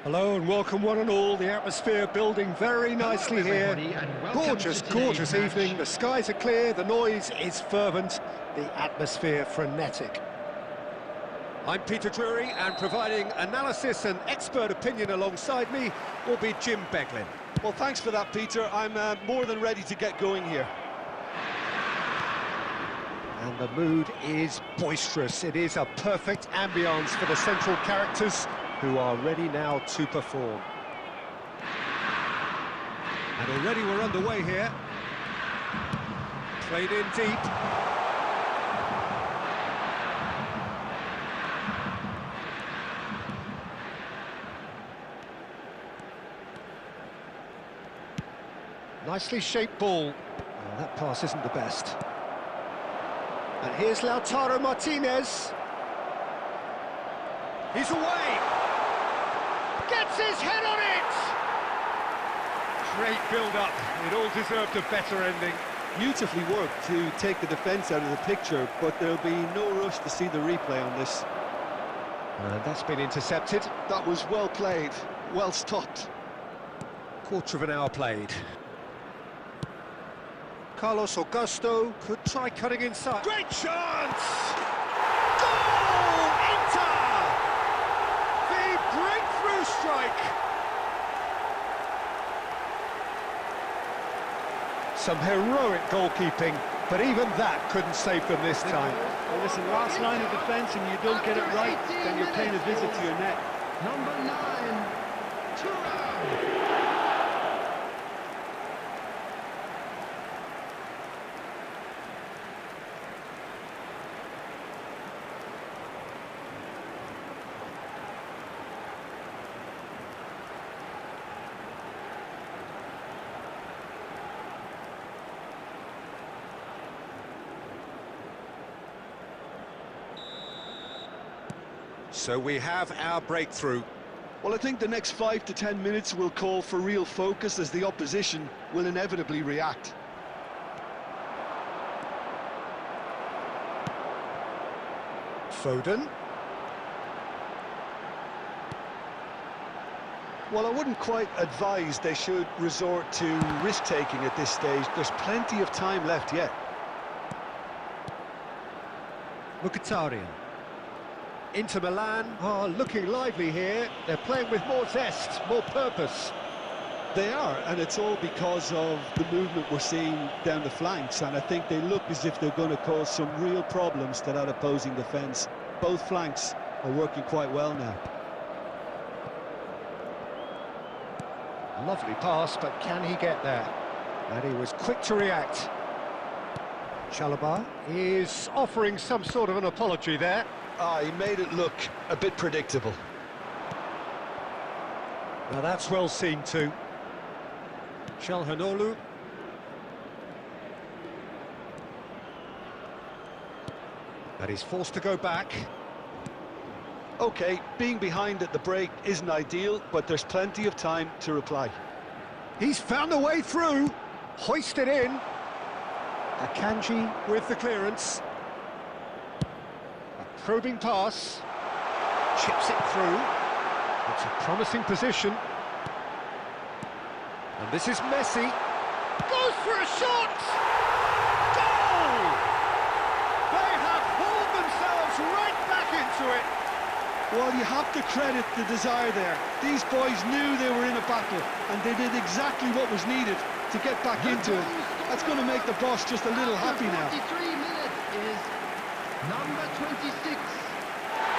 Hello and welcome one and all. The atmosphere building very nicely here. Gorgeous, gorgeous evening. The skies are clear, the noise is fervent, the atmosphere frenetic. I'm Peter Drury, and providing analysis and expert opinion alongside me will be Jim Beglin. Well, thanks for that, Peter. I'm more than ready to get going here. And the mood is boisterous. It is a perfect ambience for the central characters, who are ready now to perform. And already we're underway here. Played in deep. Nicely shaped ball. Oh, that pass isn't the best. And here's Lautaro Martinez. He's away. Gets his head on it! Great build-up. It all deserved a better ending. Beautifully worked to take the defence out of the picture, but there'll be no rush to see the replay on this. And that's been intercepted. That was well played, well stopped. Quarter of an hour played. Carlos Augusto could try cutting inside. Great chance! Goal! Inter! The breakthrough strike! Some heroic goalkeeping, but even that couldn't save them this time. Well, listen, last line of defence and you don't get it right, then you're paying a visit to your net. Number 9, Thuram. So we have our breakthrough. Well, I think the next 5 to 10 minutes will call for real focus as the opposition will inevitably react. Foden. Well, I wouldn't quite advise they should resort to risk-taking at this stage. There's plenty of time left yet. Mkhitaryan. Inter Milan are looking lively here. They're playing with more zest, more purpose. They are, and it's all because of the movement we're seeing down the flanks, and I think they look as if they're going to cause some real problems to that opposing defence. Both flanks are working quite well now. Lovely pass, but can he get there? And he was quick to react. Chalobah is offering some sort of an apology there. He made it look a bit predictable. Now that's well seen too. Calhanoglu. And he's forced to go back. OK, being behind at the break isn't ideal, but there's plenty of time to reply. He's found a way through. Hoisted in. Akanji with the clearance. Probing pass, chips it through. It's a promising position. And this is Messi. Goes for a shot! Goal! They have pulled themselves right back into it. Well, you have to credit the desire there. These boys knew they were in a battle, and they did exactly what was needed to get back into it. That's going to make the boss just a little happy now. 43 minutes is number 26.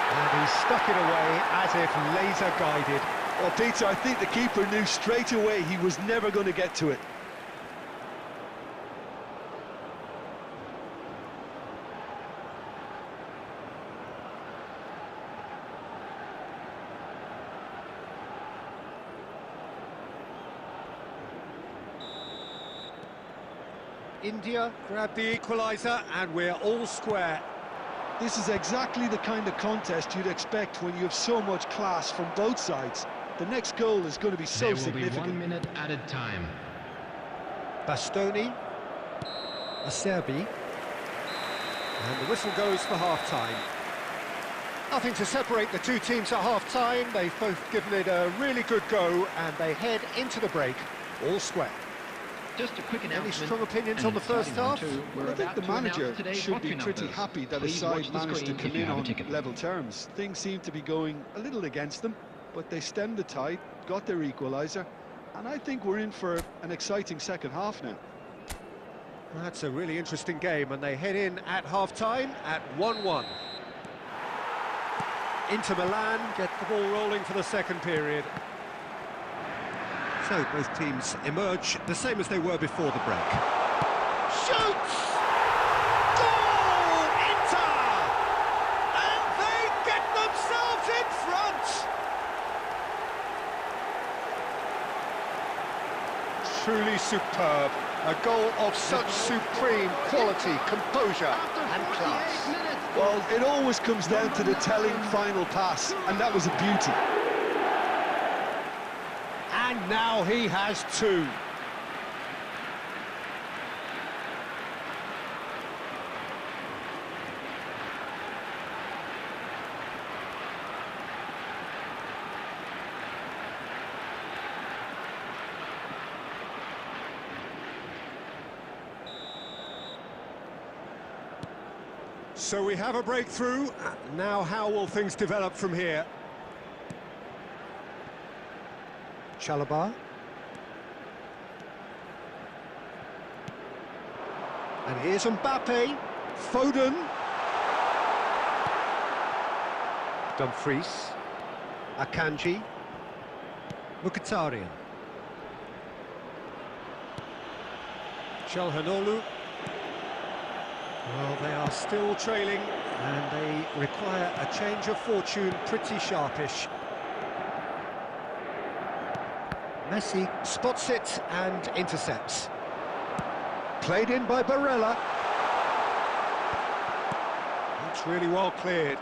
And he stuck it away as if laser guided. Well, Peter, I think the keeper knew straight away he was never going to get to it. India grabbed the equaliser and we're all square. This is exactly the kind of contest you'd expect when you have so much class from both sides. The next goal is going to be so significant. There will be 1 minute added time. Bastoni, Acerbi, and the whistle goes for half-time. Nothing to separate the two teams at half-time. They've both given it a really good go, and they head into the break all square. Just a quick Any announcement. strong opinions on the first half? I think the manager should be pretty happy that his side managed to come in on level terms. Things seem to be going a little against them, but they stemmed the tide, got their equaliser, and I think we're in for an exciting second half now. That's a really interesting game, and they head in at half-time at 1-1. Inter Milan get the ball rolling for the second period. So both teams emerge the same as they were before the break. Shoots! Goal! Inter! And they get themselves in front! Truly superb. A goal of such supreme quality, composure and class. Well, it always comes down to the telling final pass, and that was a beauty. And now he has two. So we have a breakthrough. Now how will things develop from here? Chalobah. And here's Mbappe. Foden. Dumfries. Akanji. Mkhitaryan. Calhanoglu. Well, they are still trailing, and they require a change of fortune pretty sharpish. Messi spots it and intercepts. Played in by Barella. It's really well cleared.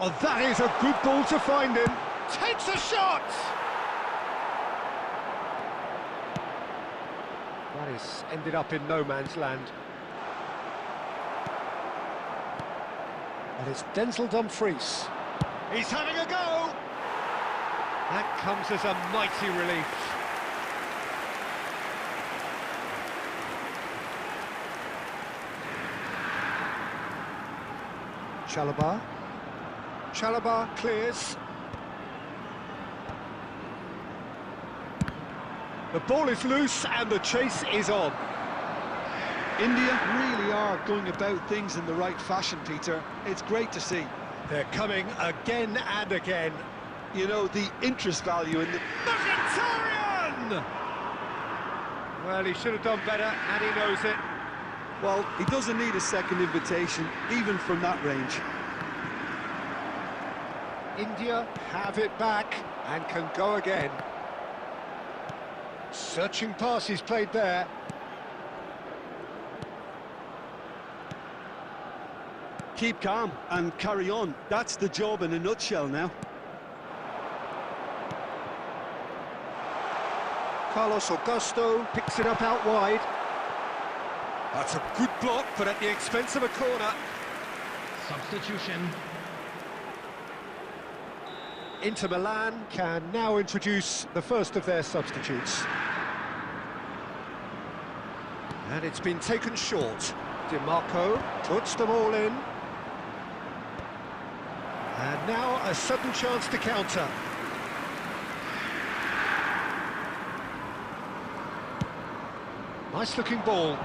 Oh, that is a good ball to find him. Takes a shot! That is ended up in no man's land. And it's Denzel Dumfries. He's having a go! That comes as a mighty relief. Chalobah. Chalobah clears. The ball is loose and the chase is on. India really are going about things in the right fashion, Peter. It's great to see. They're coming again and again. You know, the interest value in the... Mkhitaryan! Well, he should have done better, and he knows it. Well, he doesn't need a second invitation, even from that range. India have it back and can go again. Searching pass is played there. Keep calm and carry on. That's the job in a nutshell now. Carlos Augusto picks it up out wide. That's a good block, but at the expense of a corner. Substitution. Inter Milan can now introduce the first of their substitutes. And it's been taken short. Di Marco puts them all in. And now a sudden chance to counter. Nice looking ball.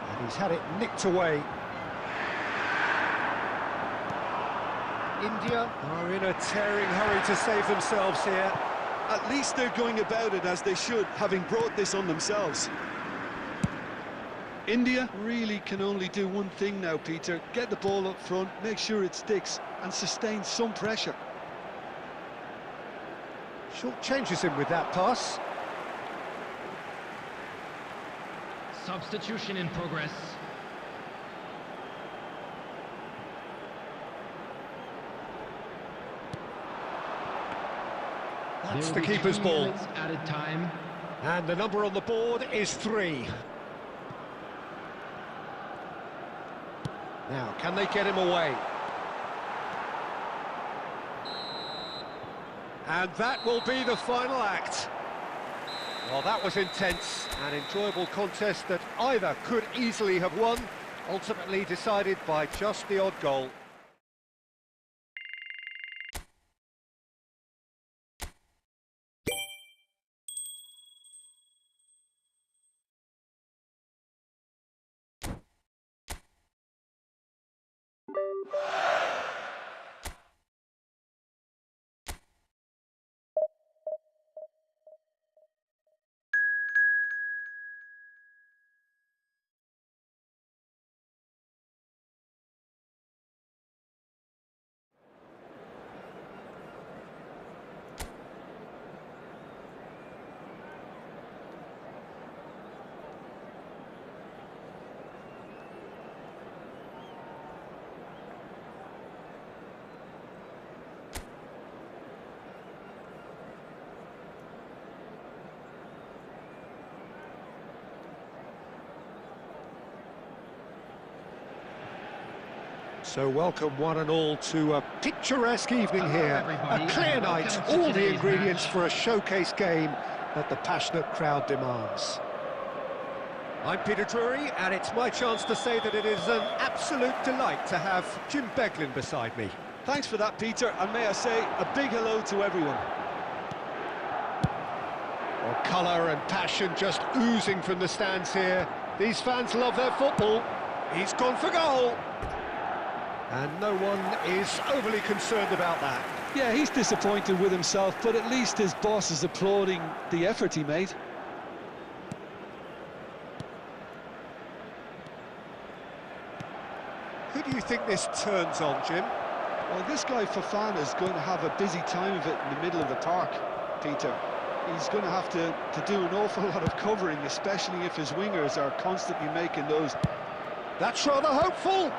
And he's had it nicked away. India are in a tearing hurry to save themselves here. At least they're going about it as they should, having brought this on themselves. India really can only do one thing now, Peter. Get the ball up front, make sure it sticks, and sustain some pressure. Short changes him with that pass. Substitution in progress. That's the keeper's ball. Added time. And the number on the board is 3. Now, can they get him away? And that will be the final act. Well, that was intense, an enjoyable contest that either could easily have won, ultimately decided by just the odd goal. So welcome one and all to a picturesque evening here, a clear night, all the ingredients for a showcase game that the passionate crowd demands. I'm Peter Drury, and it's my chance to say that it is an absolute delight to have Jim Beglin beside me. Thanks for that, Peter, and may I say a big hello to everyone. Well, colour and passion just oozing from the stands here. These fans love their football. He's gone for goal. And no one is overly concerned about that. Yeah, he's disappointed with himself, but at least his boss is applauding the effort he made. Who do you think this turns on, Jim? Well, this guy Fofana is going to have a busy time of it in the middle of the park, Peter. He's going to have to do an awful lot of covering, especially if his wingers are constantly making those. That's rather hopeful.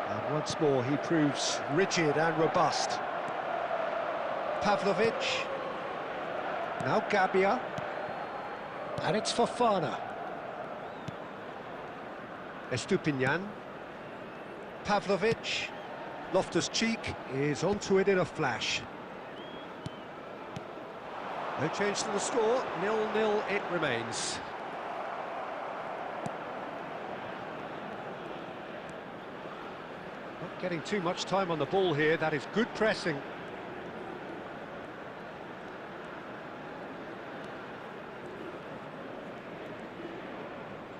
And once more, he proves rigid and robust. Pavlovic. Now Gabia. And it's Fofana. Estupinian. Pavlovic. Loftus-Cheek is onto it in a flash. No change to the score, 0-0 it remains. Not getting too much time on the ball here, that is good pressing.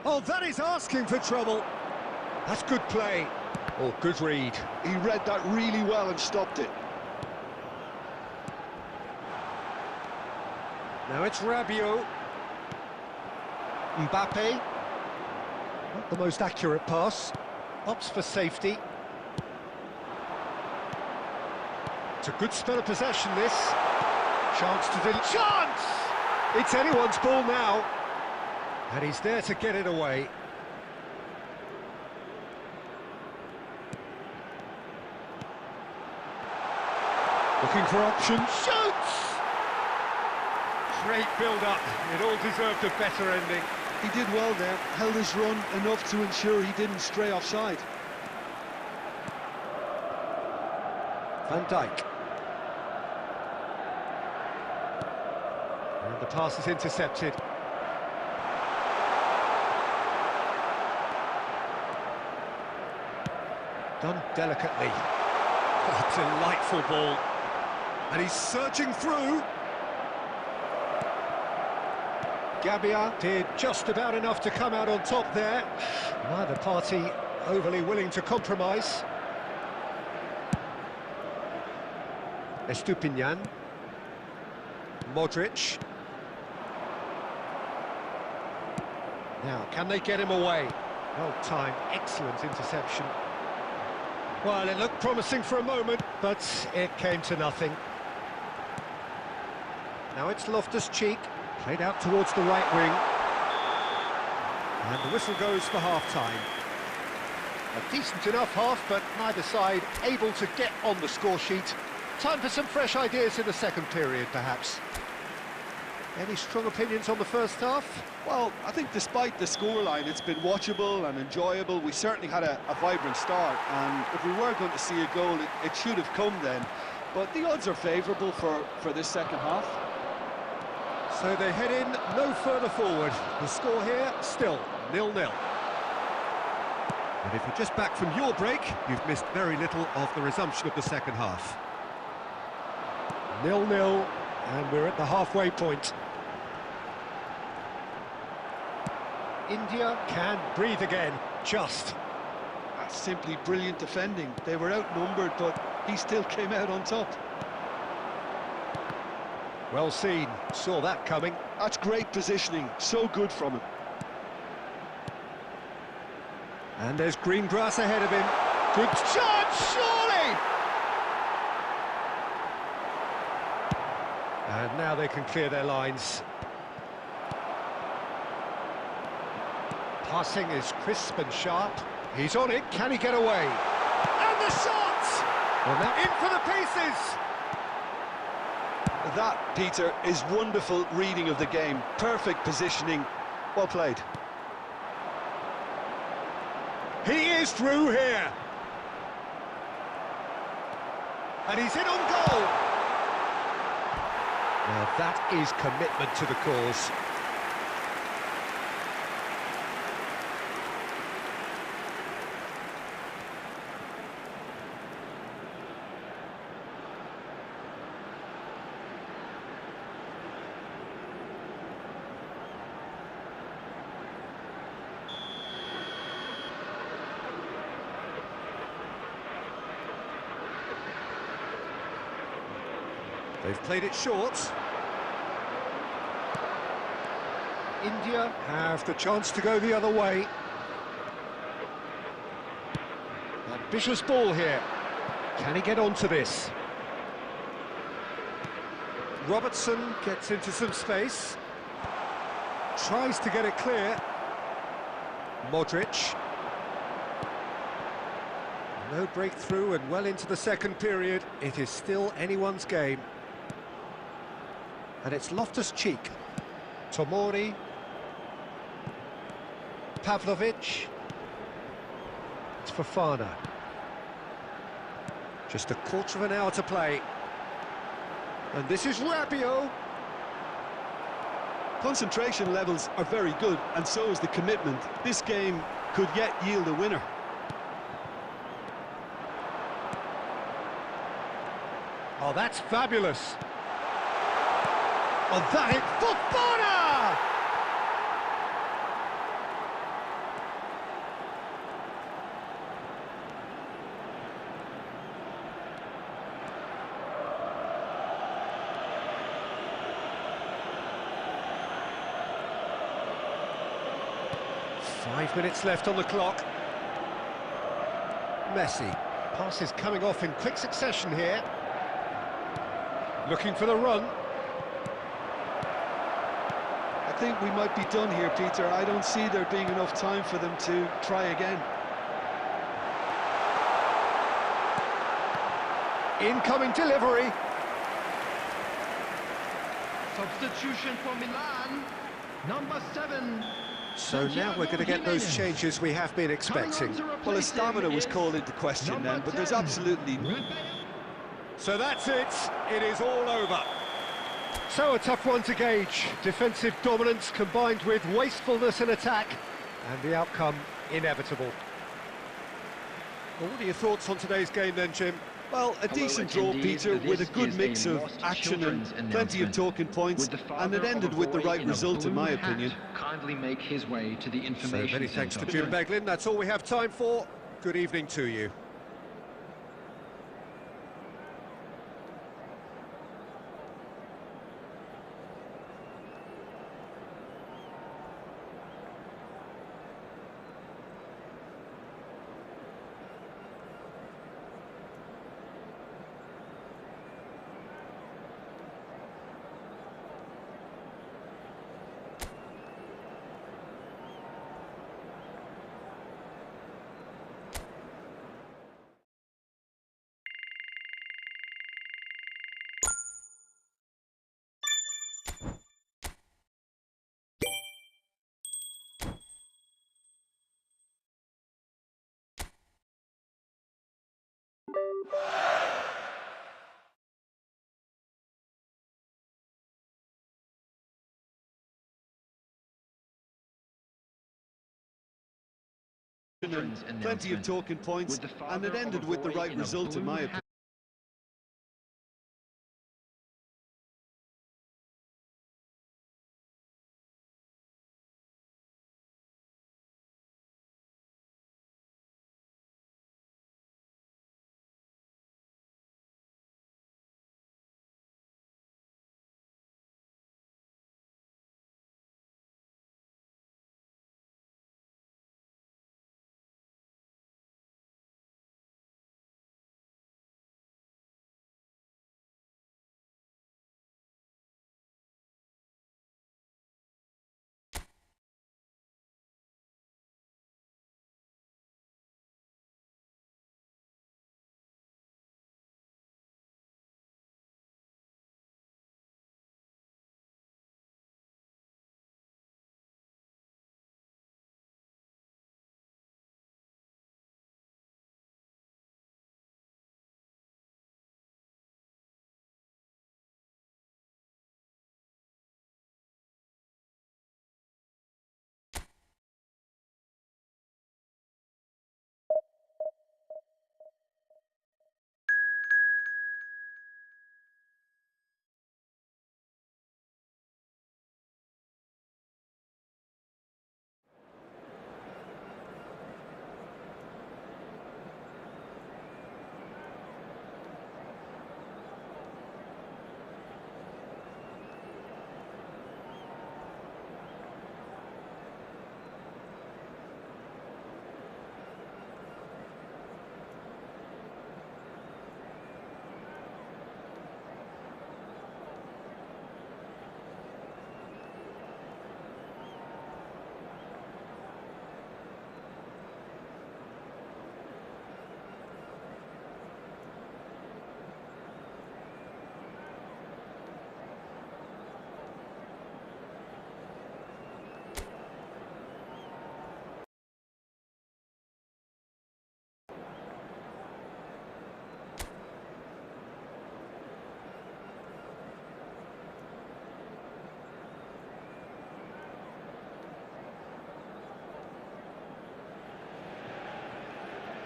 Oh, that is asking for trouble. That's good play. Oh, good read. He read that really well and stopped it. Now it's Rabiot. Mbappe. Not the most accurate pass. Opts for safety. It's a good spell of possession, this. Chance to chance! It's anyone's ball now. And he's there to get it away. Looking for options. Shoots! Great build-up. It all deserved a better ending. He did well there, held his run enough to ensure he didn't stray offside. Van Dijk. And the pass is intercepted. Done delicately. Oh, delightful ball. And he's surging through. Gabia did just about enough to come out on top there. Neither party overly willing to compromise. Estupinian. Modric. Now, can they get him away? Well timed, excellent interception. Well, it looked promising for a moment, but it came to nothing. Now it's Loftus-Cheek, played out towards the right wing. And the whistle goes for half-time. A decent enough half, but neither side able to get on the score sheet. Time for some fresh ideas in the second period, perhaps. Any strong opinions on the first half? Well, I think despite the scoreline, it's been watchable and enjoyable. We certainly had a vibrant start, and if we were going to see a goal, it should have come then. But the odds are favourable for this second half. So they head in no further forward. The score here, still 0-0. And if you're just back from your break, you've missed very little of the resumption of the second half. 0-0, and we're at the halfway point. India can breathe again, just. That's simply brilliant defending. They were outnumbered, but he still came out on top. Well seen, saw that coming. That's great positioning, so good from him. And there's green grass ahead of him. Good chance, surely! And now they can clear their lines. Passing is crisp and sharp. He's on it, can he get away? And the shot! Well, now in for the pieces! That, Peter, is wonderful reading of the game. Perfect positioning. Well played. He is through here. And he's in on goal. Now that is commitment to the cause. They've played it short. India have the chance to go the other way. Ambitious ball here. Can he get onto this? Robertson gets into some space. Tries to get it clear. Modric. No breakthrough and well into the second period. It is still anyone's game. And it's Loftus-Cheek, Tomori, Pavlovic, it's Fofana. Just a quarter of an hour to play. And this is Rabiot. Concentration levels are very good, and so is the commitment. This game could yet yield a winner. Oh, that's fabulous. Oh, that hit Fofana! Five minutes left on the clock. Messi. Pass is coming off in quick succession here. Looking for the run. I think we might be done here, Peter. I don't see there being enough time for them to try again. Incoming delivery. Substitution for Milan, number 7. So now we're going to get those changes we have been expecting. Well, his stamina was called into question then, but there's absolutely... So that's it. It is all over. So a tough one to gauge. Defensive dominance combined with wastefulness in attack, and the outcome inevitable. Well, what are your thoughts on today's game then, Jim? Well, a decent draw, Peter, with a good mix of action and plenty of talking points, and it ended with the right result, in my opinion. Kindly make his way to the information. So many thanks to Jim Beglin. That's all we have time for. Good evening to you. Plenty of talking points, and it ended with the right result, in my opinion.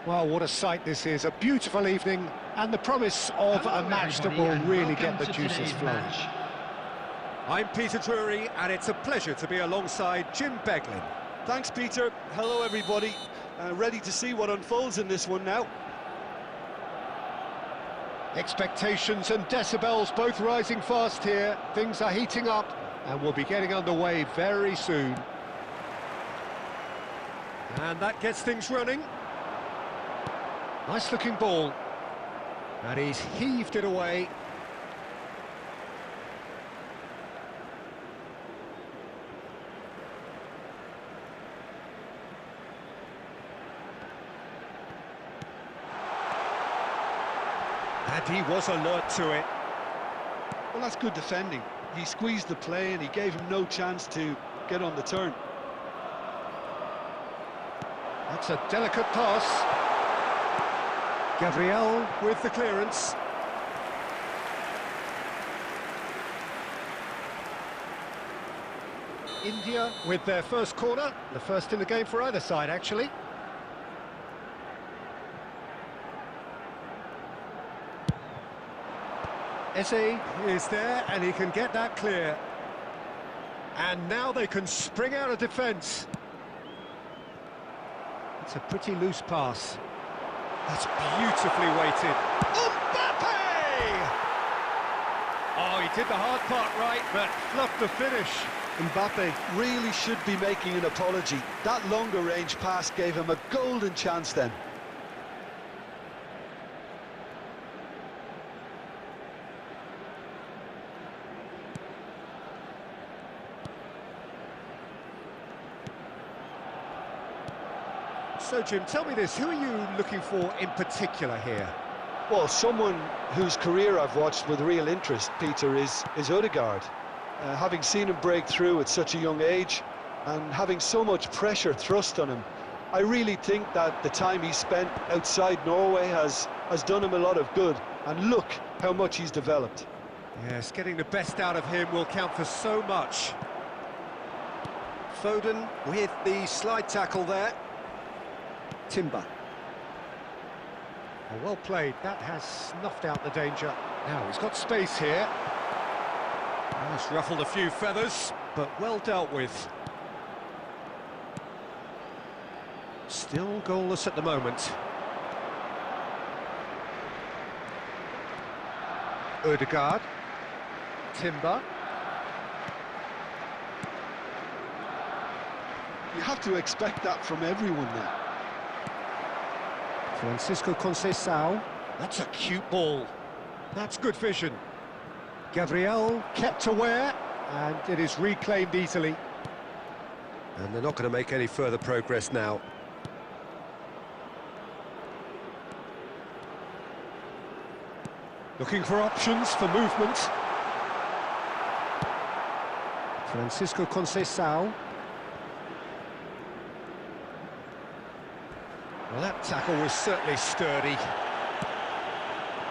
Well, what a sight this is. A beautiful evening and the promise of a match that will really get the juices flowing. I'm Peter Drury, and it's a pleasure to be alongside Jim Beglin. Thanks, Peter. Hello, everybody. Ready to see what unfolds in this one now. Expectations and decibels both rising fast here. Things are heating up, and we'll be getting underway very soon. And that gets things running. Nice looking ball. And he's heaved it away. And he was alert to it. Well, that's good defending. He squeezed the play and he gave him no chance to get on the turn. That's a delicate pass. Gabriel with the clearance. India with their first corner, the first in the game for either side, actually. Eze is there, and he can get that clear. And now they can spring out of defence. It's a pretty loose pass. That's beautifully weighted. Mbappe! Oh, he did the hard part right, but fluffed the finish. Mbappe really should be making an apology. That longer range pass gave him a golden chance then. So, Jim, tell me this, who are you looking for in particular here? Well, someone whose career I've watched with real interest, Peter, is Agar. Having seen him break through at such a young age and having so much pressure thrust on him, I really think that the time he spent outside Norway has done him a lot of good. And look how much he's developed. Yes, getting the best out of him will count for so much. Foden with the slide tackle there. Timber. Oh, well played, that has snuffed out the danger. Now he's got space here. Just ruffled a few feathers, but well dealt with. Still goalless at the moment. Ødegaard. Timber. You have to expect that from everyone now. Francisco Conceição. That's a cute ball. That's good vision. Gabriel kept aware, and it is reclaimed easily. And they're not going to make any further progress now. Looking for options for movement. Francisco Conceição. Well, that tackle was certainly sturdy.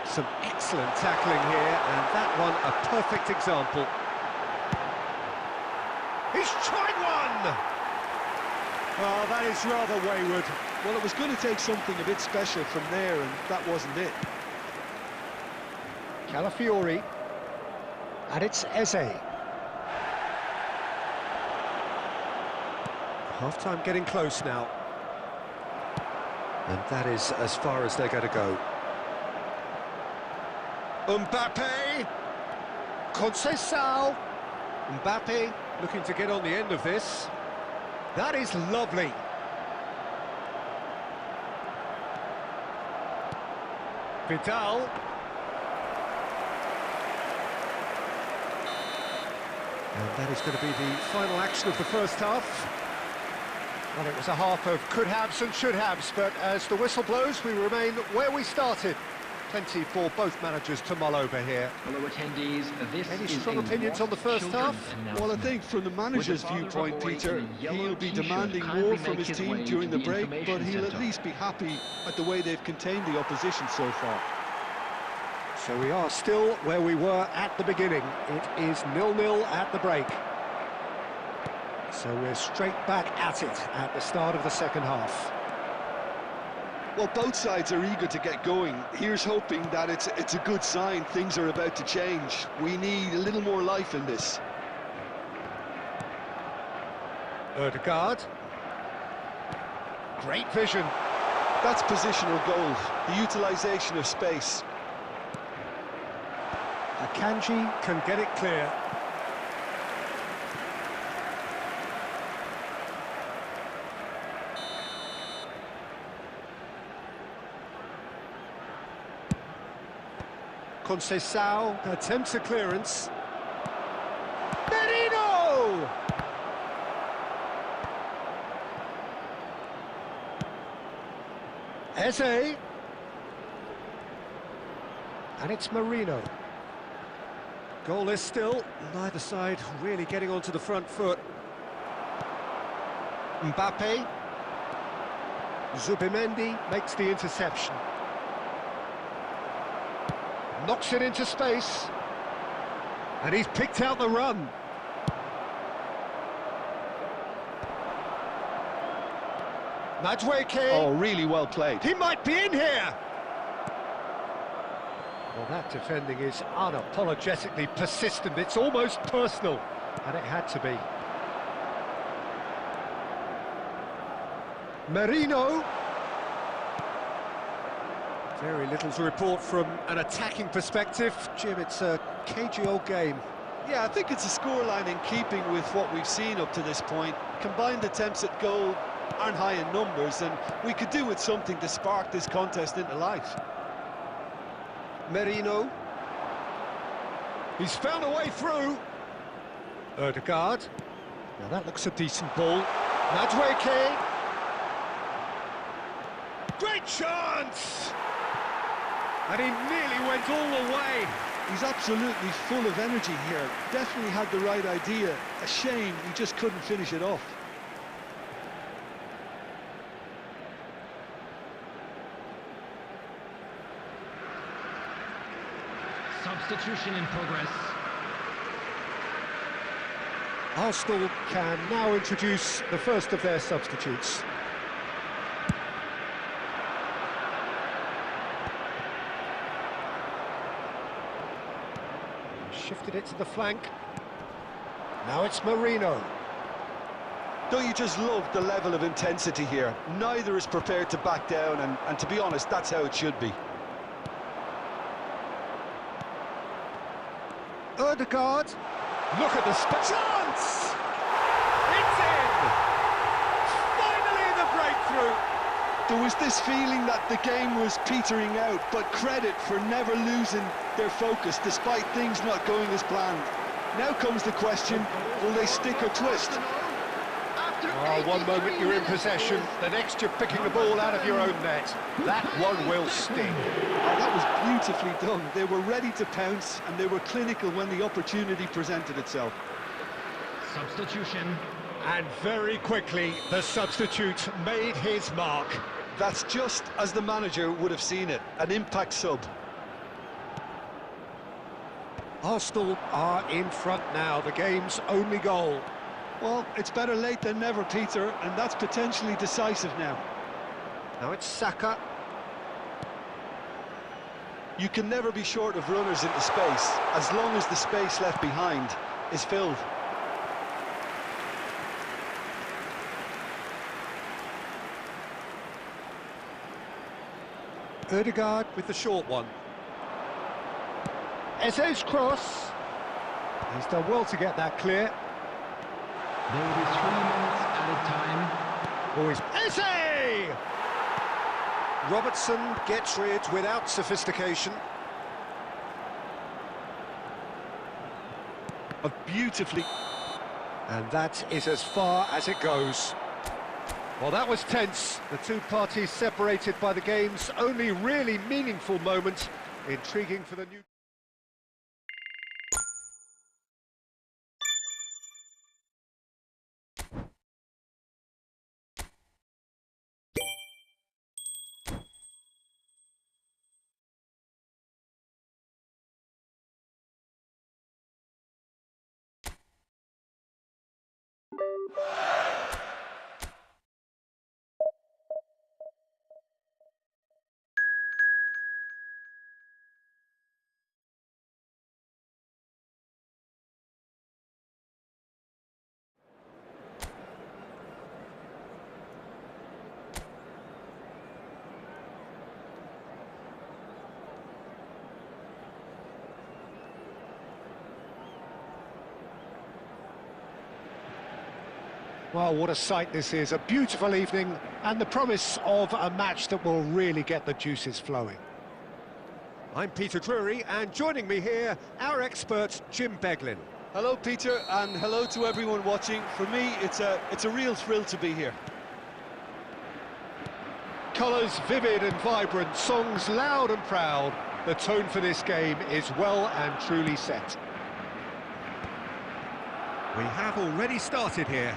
Some excellent tackling here, and that one a perfect example. He's tried one! Oh, that is rather wayward. Well, it was going to take something a bit special from there, and that wasn't it. Calafiori. And it's Eze. Half-time getting close now. And that is as far as they're going to go. Mbappe! Conceição! Mbappe looking to get on the end of this. That is lovely. Vidal. And that is going to be the final action of the first half. Well, it was a half of could-haves and should-haves, but as the whistle blows, we remain where we started. Plenty for both managers to mull over here. Hello attendees, this Any is strong a opinions on the first half? Well, I think from the manager's viewpoint, Peter, he'll be demanding more from his team during the break, but he'll at least be happy at the way they've contained the opposition so far. So we are still where we were at the beginning. It is 0-0 at the break. So we're straight back at it at the start of the second half. Well, both sides are eager to get going. Here's hoping that it's a good sign. Things are about to change. We need a little more life in this. Ødegaard. Great vision. That's positional goal, the utilisation of space. Akanji can get it clear. Conceição attempts a clearance. Merino! Eze. And it's Merino. Goalless still, neither side really getting onto the front foot. Mbappe. Zubimendi makes the interception. Knocks it into space. And he's picked out the run. Madueke. Oh, really well played. He might be in here. Well, that defending is unapologetically persistent. It's almost personal, and it had to be. Merino. Very little to report from an attacking perspective. Jim, it's a cagey old game. Yeah, I think it's a scoreline in keeping with what we've seen up to this point. Combined attempts at goal aren't high in numbers, and we could do with something to spark this contest into life. Merino. He's found a way through. Ødegaard. Now that looks a decent ball. Madueke. Great chance! And he nearly went all the way. He's absolutely full of energy here. Definitely had the right idea. A shame he just couldn't finish it off. Substitution in progress. Arsenal can now introduce the first of their substitutes. Shifted it to the flank. Now it's Marino. Don't you just love the level of intensity here? Neither is prepared to back down, and to be honest, that's how it should be. Odegaard. Look at the chance! It's in! Finally the breakthrough! There was this feeling that the game was petering out, but credit for never losing their focus despite things not going as planned. Now comes the question, will they stick or twist? Oh, one moment you're in possession, the next you're picking the ball out of your own net. That one will sting. Oh, that was beautifully done. They were ready to pounce, and they were clinical when the opportunity presented itself. Substitution. And very quickly, the substitute made his mark. That's just as the manager would have seen it, an impact sub. Arsenal are in front now, the game's only goal. Well, it's better late than never, Peter, and that's potentially decisive now. Now it's Saka. You can never be short of runners into space, as long as the space left behind is filled. Odegaard with the short one. Eze's cross. He's done well to get that clear. There will be 3 minutes added time. Boys, Eze! Robertson gets rid without sophistication. A beautifully... And that is as far as it goes. Well, that was tense. The two parties separated by the game's only really meaningful moment. Intriguing for the new... Well, what a sight this is, a beautiful evening and the promise of a match that will really get the juices flowing. I'm Peter Drury, and joining me here, our expert Jim Beglin. Hello, Peter, and hello to everyone watching. For me, it's a real thrill to be here. Colours vivid and vibrant, songs loud and proud. The tone for this game is well and truly set. We have already started here.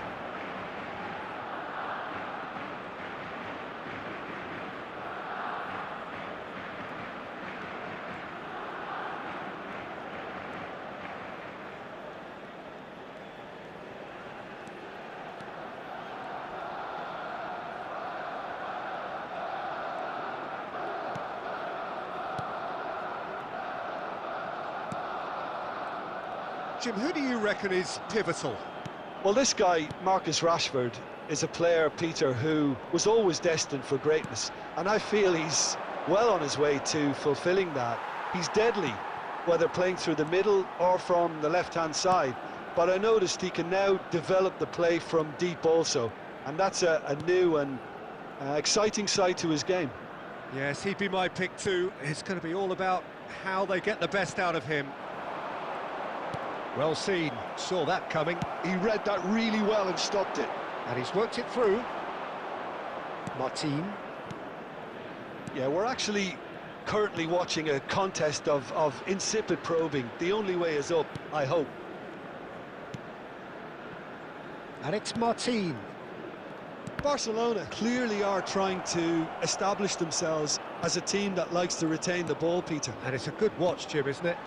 Jim, who do you reckon is pivotal? Well, this guy, Marcus Rashford, is a player, Peter, who was always destined for greatness, and I feel he's well on his way to fulfilling that. He's deadly, whether playing through the middle or from the left-hand side, but I noticed he can now develop the play from deep also, and that's a new and exciting side to his game. Yes, he'd be my pick too. It's going to be all about how they get the best out of him. Well seen, saw that coming. He read that really well and stopped it. And he's worked it through. Martin. Yeah, we're actually currently watching a contest of insipid probing. The only way is up, I hope. And it's Martin. Barcelona clearly are trying to establish themselves as a team that likes to retain the ball, Peter. And it's a good watch, Jim, isn't it?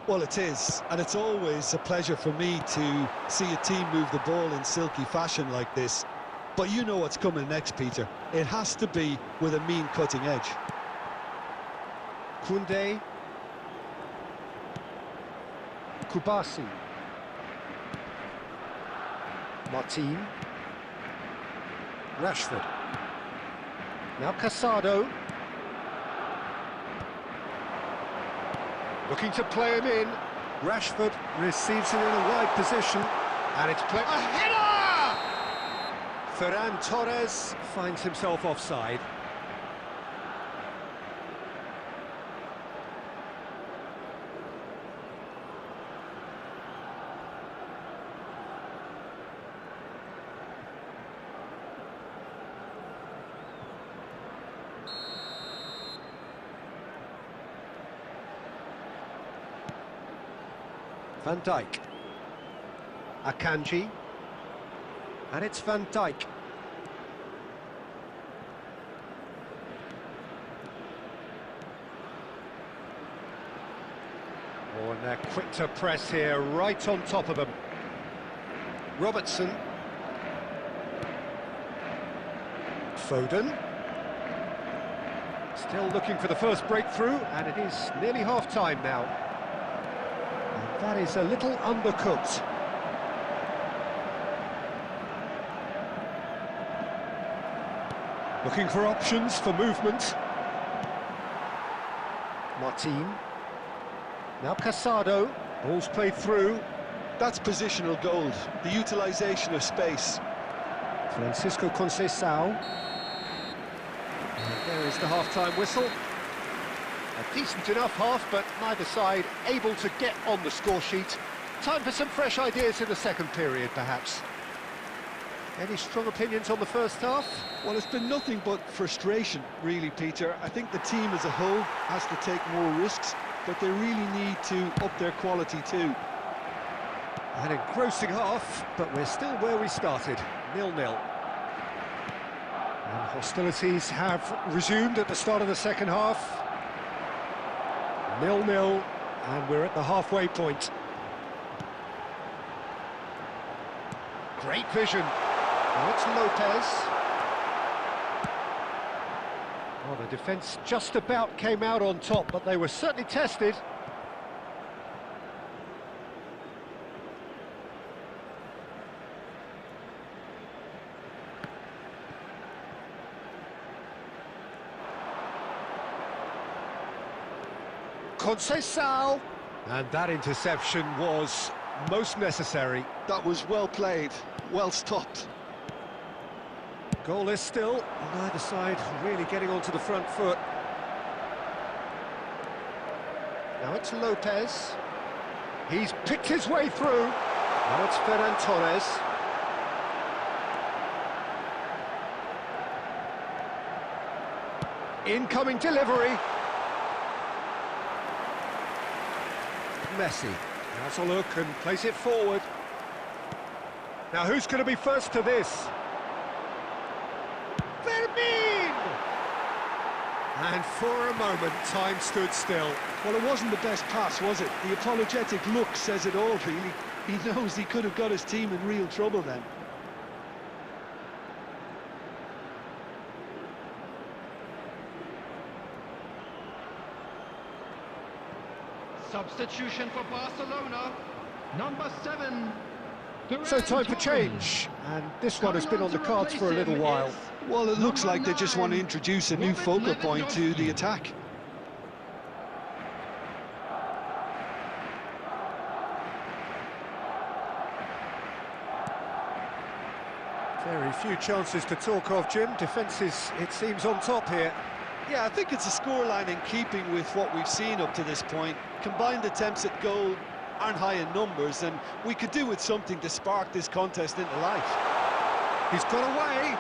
Well, it is, and it's always a pleasure for me to see a team move the ball in silky fashion like this. But you know what's coming next, Peter. It has to be with a mean cutting edge. Kunde. Kubasi. Martin. Rashford. Now Casado. Looking to play him in. Rashford receives it in a wide position. And it's played. A header! Ferran Torres finds himself offside. Van Dijk. Akanji. And it's Van Dijk. Oh, and they're quick to press here, right on top of them. Robertson. Foden. Still looking for the first breakthrough, and it is nearly half-time now. That is a little undercooked. Looking for options for movement. Martin. Now Casado. Ball's played through. That's positional gold, the utilisation of space. Francisco Conceição. And there is the half-time whistle. A decent enough half, but neither side able to get on the score sheet. Time for some fresh ideas in the second period, perhaps. Any strong opinions on the first half? Well, it's been nothing but frustration, really, Peter. I think the team as a whole has to take more risks, but they really need to up their quality too. An engrossing half, but we're still where we started, 0-0. And hostilities have resumed at the start of the second half. 0-0, and we're at the halfway point. Great vision. Now it's Lopez. Oh, the defence just about came out on top, but they were certainly tested. Conceição. And that interception was most necessary. That was well played, well stopped. Goalless still, neither side really getting onto the front foot. Now it's Lopez. He's picked his way through. Now it's Ferran Torres. Incoming delivery. Messi has a look and plays it forward. Now who's going to be first to this? Fermin! And for a moment, time stood still. Well, it wasn't the best pass, was it? The apologetic look says it all, really. He knows he could have got his team in real trouble then. Substitution for Barcelona, number 7. So time for change, and this one has been on the cards for a little while. Well, it looks like they just want to introduce a new focal point to the attack. Very few chances to talk of, Jim. Defence is, it seems, on top here. Yeah, I think it's a scoreline in keeping with what we've seen up to this point. Combined attempts at goal aren't high in numbers, and we could do with something to spark this contest into life. He's got away.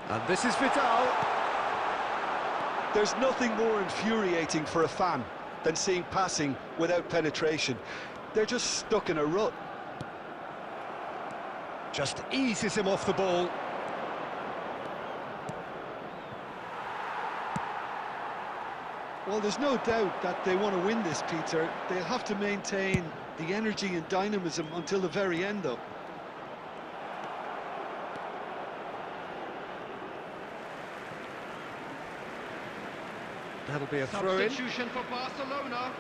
And this is Vidal. There's nothing more infuriating for a fan than seeing passing without penetration. They're just stuck in a rut. Just eases him off the ball. Well, there's no doubt that they want to win this, Peter. They'll have to maintain the energy and dynamism until the very end, though. That'll be a throw-in. Substitution for Barcelona.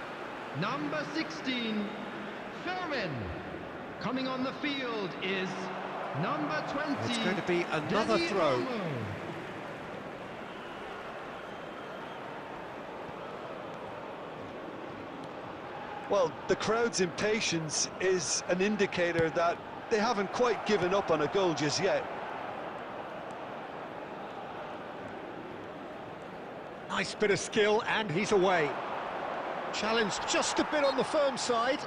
Number 16, Fermin. Coming on the field is number 20. It's going to be another Deli throw. Olmo. Well, the crowd's impatience is an indicator that they haven't quite given up on a goal just yet. Nice bit of skill, and he's away. Challenged just a bit on the firm side.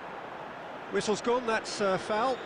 Whistle's gone, that's foul.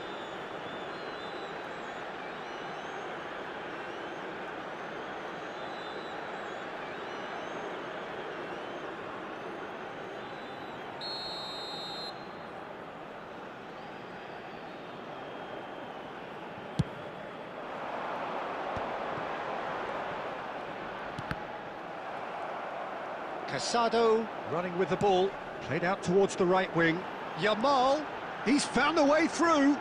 Casado running with the ball, played out towards the right wing. Yamal, he's found a way through.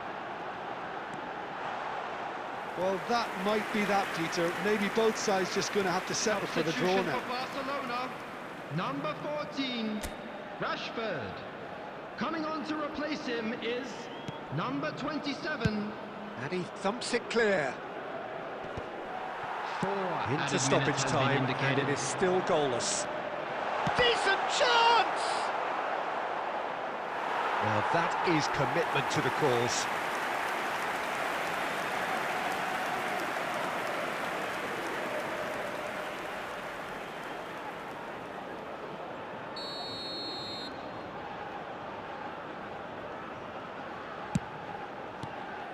Well, that might be that, Peter. Maybe both sides just going to have to settle for the draw Substitution now. for Barcelona. Number 14, Rashford. Coming on to replace him is number 27. And he thumps it clear. Into stoppage time, and it is still goalless. Decent chance! Well, that is commitment to the cause.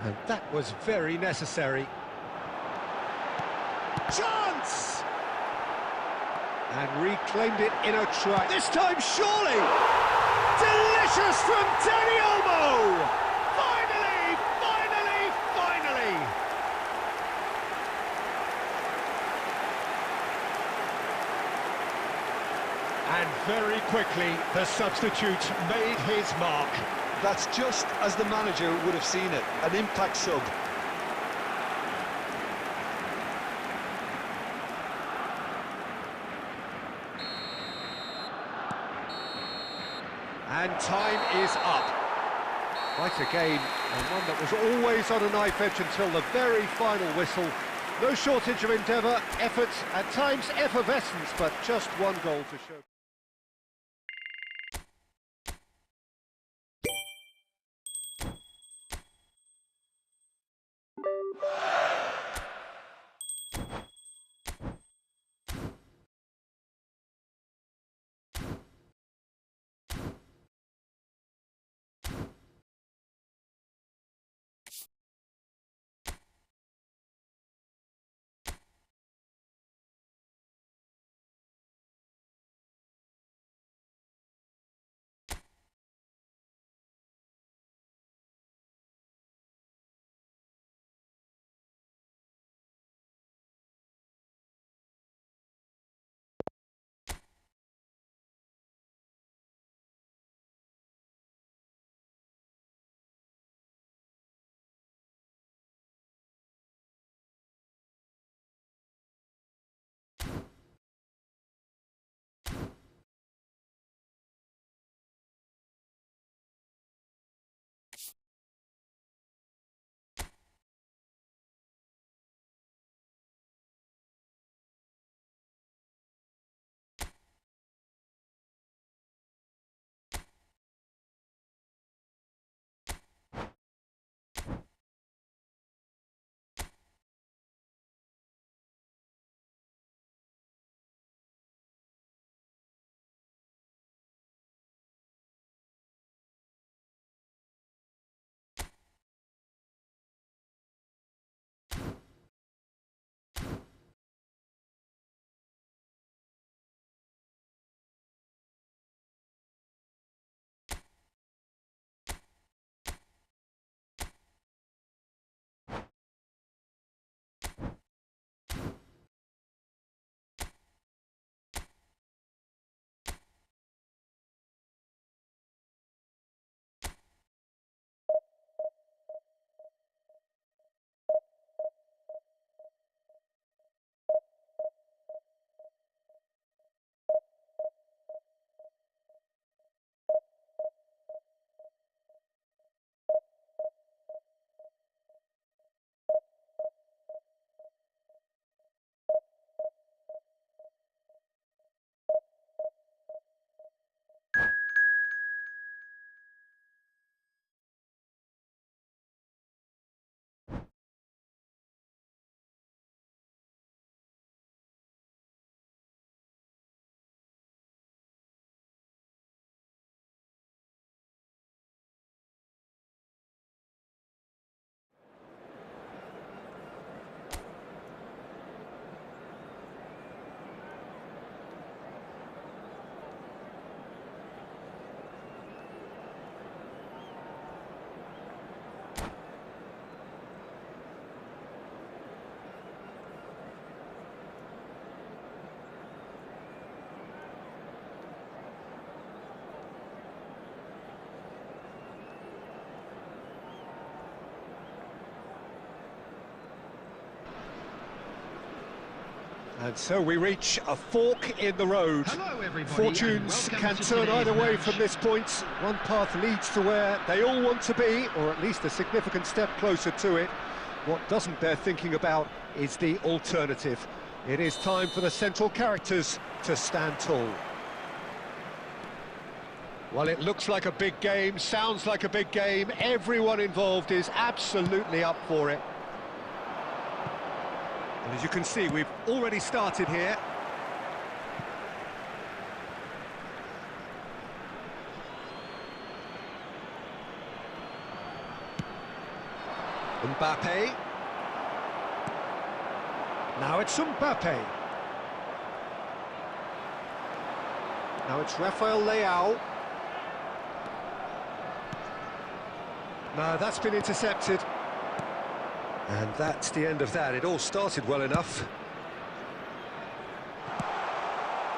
And that was very necessary. Chance! And reclaimed it in a try. This time, surely! Delicious from Dani Olmo! Finally, finally, finally! And very quickly, the substitute made his mark. That's just as the manager would have seen it, an impact sub. And time is up. Quite a game, and one that was always on a knife edge until the very final whistle. No shortage of endeavour, effort, at times effervescence, but just one goal to show. And so we reach a fork in the road. Hello, everybody, Fortunes can turn either way from this point. One path leads to where they all want to be, or at least a significant step closer to it. What doesn't bear thinking about is the alternative. It is time for the central characters to stand tall. Well, it looks like a big game, sounds like a big game. Everyone involved is absolutely up for it. And as you can see, we've already started here. Mbappe. Now it's Mbappe. Now it's Rafael Leao. No, that's been intercepted. And that's the end of that. It all started well enough.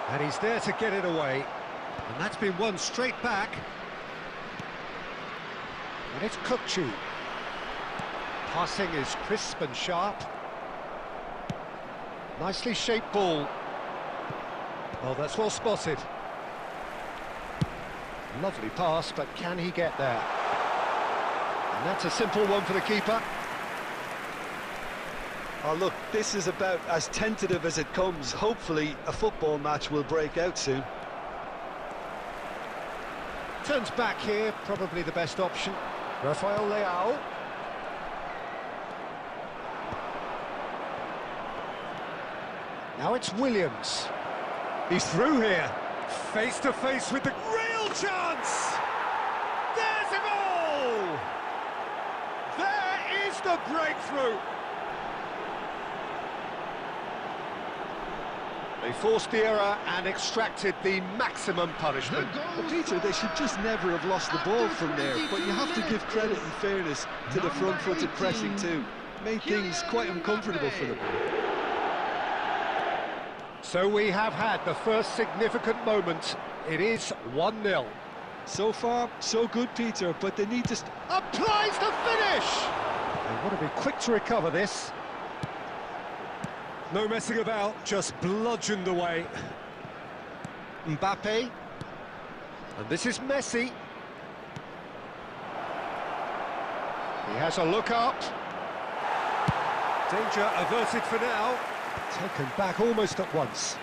And he's there to get it away. And that's been won straight back. And it's Kuch. Passing is crisp and sharp. Nicely shaped ball. Oh, that's well spotted. Lovely pass, but can he get there? And that's a simple one for the keeper. Oh, look, this is about as tentative as it comes. Hopefully, a football match will break out soon. Turns back here, probably the best option. Rafael Leao. Now it's Williams. He's through here. Face to face with the real chance! There's a goal! There is the breakthrough! They forced the error and extracted the maximum punishment. Well, Peter, they should just never have lost the ball from there, but you have to give credit and fairness to the front-footed pressing too. Made things quite uncomfortable for them. So we have had the first significant moment. It is 1-0. So far, so good, Peter, but they need to... Applies the finish! They want to be quick to recover this. No messing about, just bludgeoned away. Mbappe. And this is Messi. He has a look up. Danger averted for now. Taken back almost at once.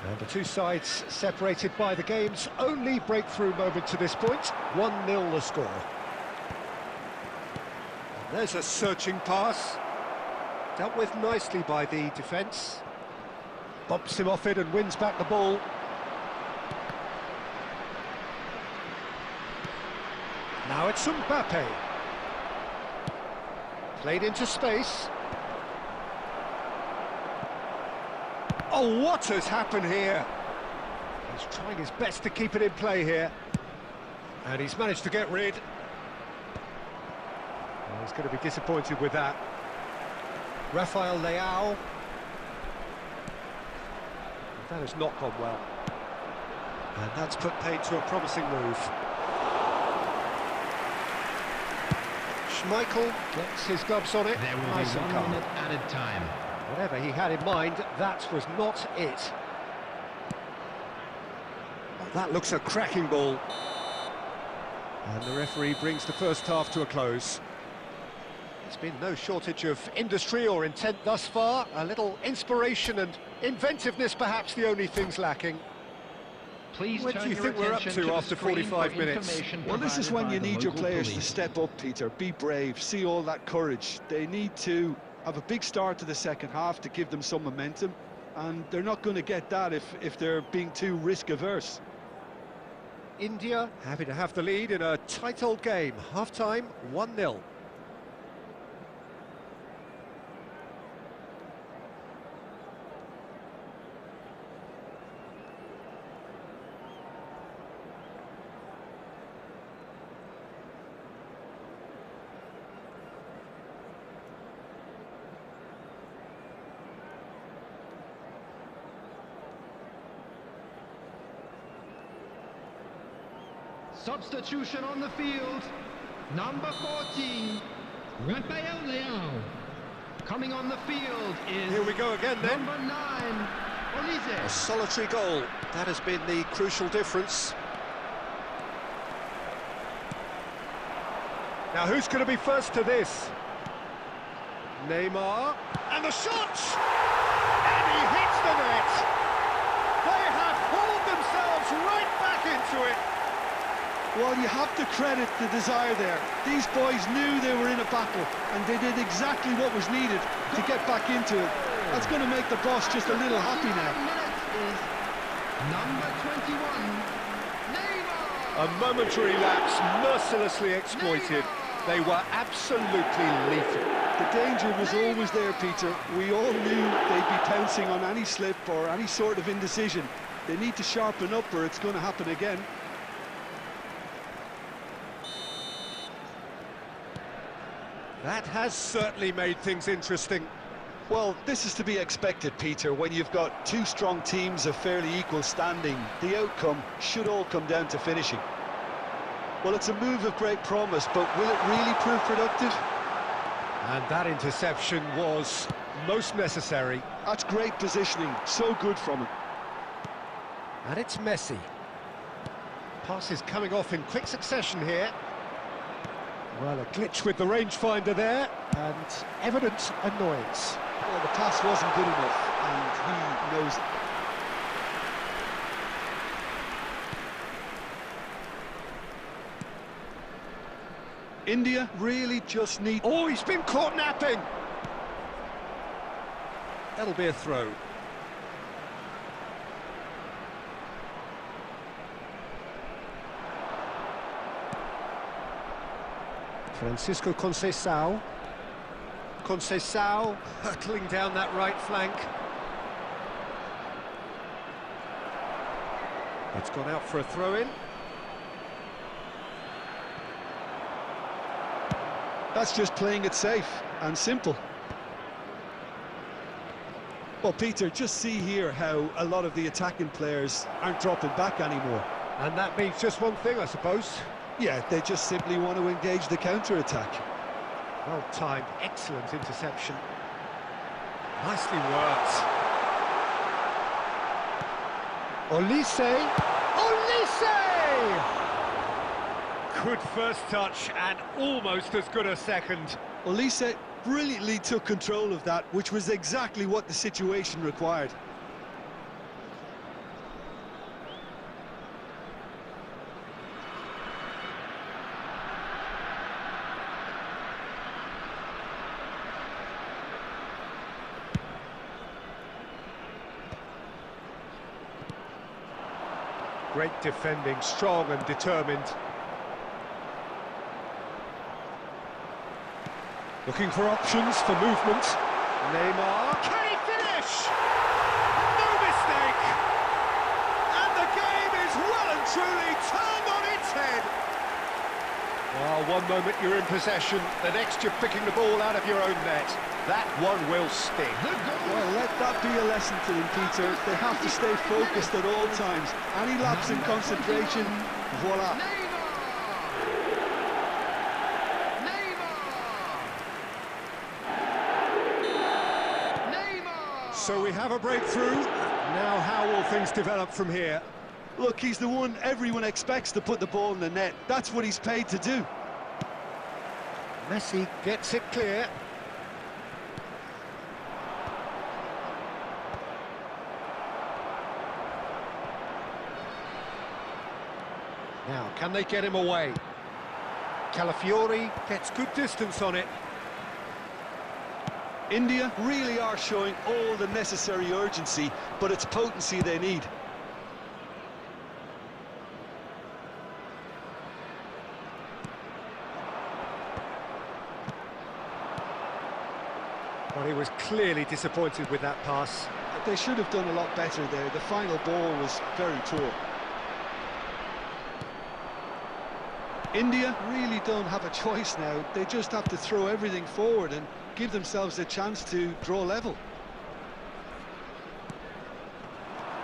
And the two sides separated by the game's only breakthrough moment to this point. 1-0 the score. And there's a searching pass. Dealt with nicely by the defence. Bumps him off it and wins back the ball. Now it's Mbappe. Played into space. Oh, what has happened here? He's trying his best to keep it in play here. And he's managed to get rid. Well, he's going to be disappointed with that. Rafael Leao. That has not gone well. And that's put paid to a promising move. Schmeichel gets his gloves on it. There will nice be and 1 calm. minute added time. Whatever he had in mind, that was not it. Well, that looks a cracking ball. And the referee brings the first half to a close. There's been no shortage of industry or intent thus far. A little inspiration and inventiveness, perhaps the only things lacking. Please What do you think we're up to after 45 minutes? Well, this is when you need your players to step up, Peter. Be brave, see all that courage. They need to have a big start to the second half to give them some momentum, and they're not going to get that if they're being too risk-averse. India happy to have the lead in a tight old game. Half-time, 1-0. Substitution on the field. Number 14, Rafael Leao. Coming on the field is... Here we go again then. Number 9, A Olise. solitary goal. That has been the crucial difference. Now who's going to be first to this? Neymar. And the shot! And he hits the net! They have hauled themselves right back into it. Well, you have to credit the desire there. These boys knew they were in a battle, and they did exactly what was needed to get back into it. That's going to make the boss just a little happy now. Is number 21, Neymar. A momentary lapse mercilessly exploited. They were absolutely lethal. The danger was always there, Peter. We all knew they'd be pouncing on any slip or any sort of indecision. They need to sharpen up or it's going to happen again. That has certainly made things interesting. Well, this is to be expected, Peter, when you've got two strong teams of fairly equal standing. The outcome should all come down to finishing. Well, it's a move of great promise, but will it really prove productive? And that interception was most necessary. That's great positioning, so good from him. And it's Messi. Passes coming off in quick succession here. Well, a glitch with the rangefinder there, and evident annoyance. Well, the pass wasn't good enough, and he knows it. India really just need... Oh, he's been caught napping! That'll be a throw. Francisco Conceição. Conceição hurtling down that right flank. It's gone out for a throw-in. That's just playing it safe and simple. Well, Peter, just see here how a lot of the attacking players aren't dropping back anymore. And that means just one thing, I suppose. Yeah, they just simply want to engage the counter-attack. Well timed, excellent interception. Nicely worked. Olise! Olise! Good first touch and almost as good a second. Olise brilliantly took control of that, which was exactly what the situation required. Great defending, strong and determined. Looking for options for movement. Neymar, can he finish? No mistake! And the game is well and truly turned on its head. Well, one moment you're in possession, the next you're picking the ball out of your own net. That one will sting. Well, let that be a lesson to them, Peter. They have to stay focused at all times. Any lapse in concentration, voila. So we have a breakthrough. Now how will things develop from here? Look, he's the one everyone expects to put the ball in the net. That's what he's paid to do. Messi gets it clear. Now, can they get him away? Calafiori gets good distance on it. India really are showing all the necessary urgency, but it's potency they need. Well, he was clearly disappointed with that pass. They should have done a lot better there. The final ball was very poor. India really don't have a choice now. They just have to throw everything forward and give themselves a chance to draw level.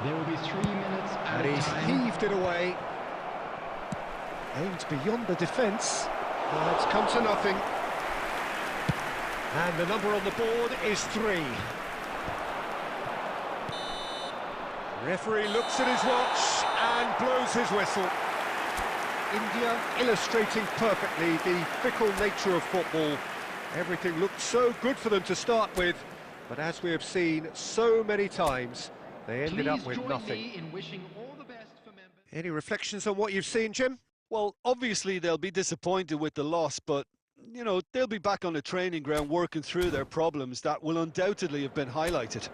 There will be 3 minutes And he's heaved it away. Aimed beyond the defence. Well, it's come to nothing. And the number on the board is 3. Referee looks at his watch and blows his whistle. India illustrating perfectly the fickle nature of football. Everything looked so good for them to start with, but as we have seen so many times, they ended up with nothing. Any reflections on what you've seen, Jim? Well, obviously they'll be disappointed with the loss, but, you know, they'll be back on the training ground working through their problems that will undoubtedly have been highlighted.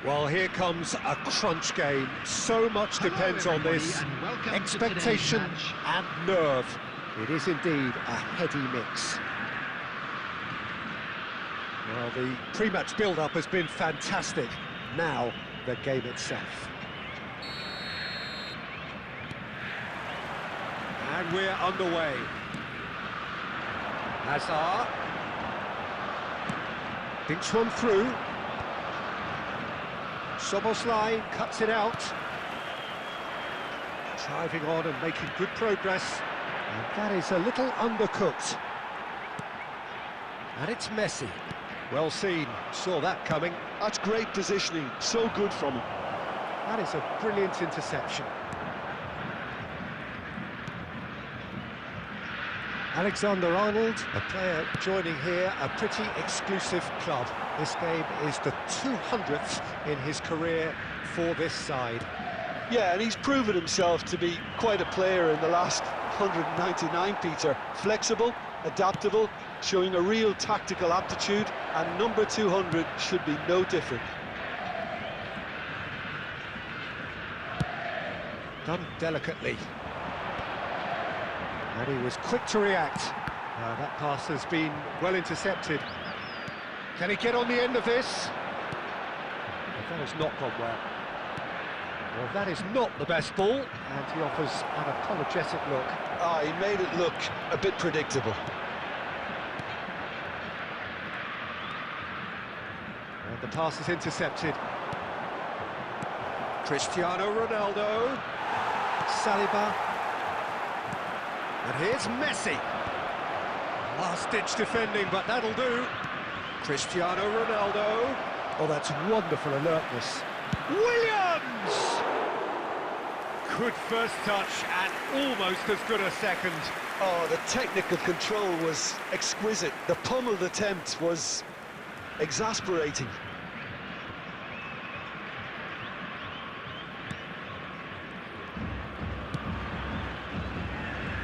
Well, here comes a crunch game. So much depends on this. Expectation and nerve. It is indeed a heady mix. Well, the pre-match build-up has been fantastic. Now, the game itself. And we're underway. Agar. Dinks one through. Soboslai cuts it out. Driving on and making good progress. And that is a little undercooked. And it's Messi. Well seen, saw that coming. That's great positioning, so good from him. That is a brilliant interception. Alexander-Arnold, a player joining here, a pretty exclusive club. This game is the 200th in his career for this side. Yeah, and he's proven himself to be quite a player in the last 199, Peter. Flexible, adaptable, showing a real tactical aptitude, and number 200 should be no different. Done delicately. And he was quick to react. That pass has been well intercepted. Can he get on the end of this? Well, that has not gone well. Well, that is not the best ball, and he offers an apologetic look. He made it look a bit predictable. And the pass is intercepted. Cristiano Ronaldo. Saliba. And here's Messi. Last-ditch defending, but that'll do. Cristiano Ronaldo. Oh, that's wonderful alertness. Williams! Good first touch and almost as good a second. Oh, the technical control was exquisite. The pummeled attempt was exasperating.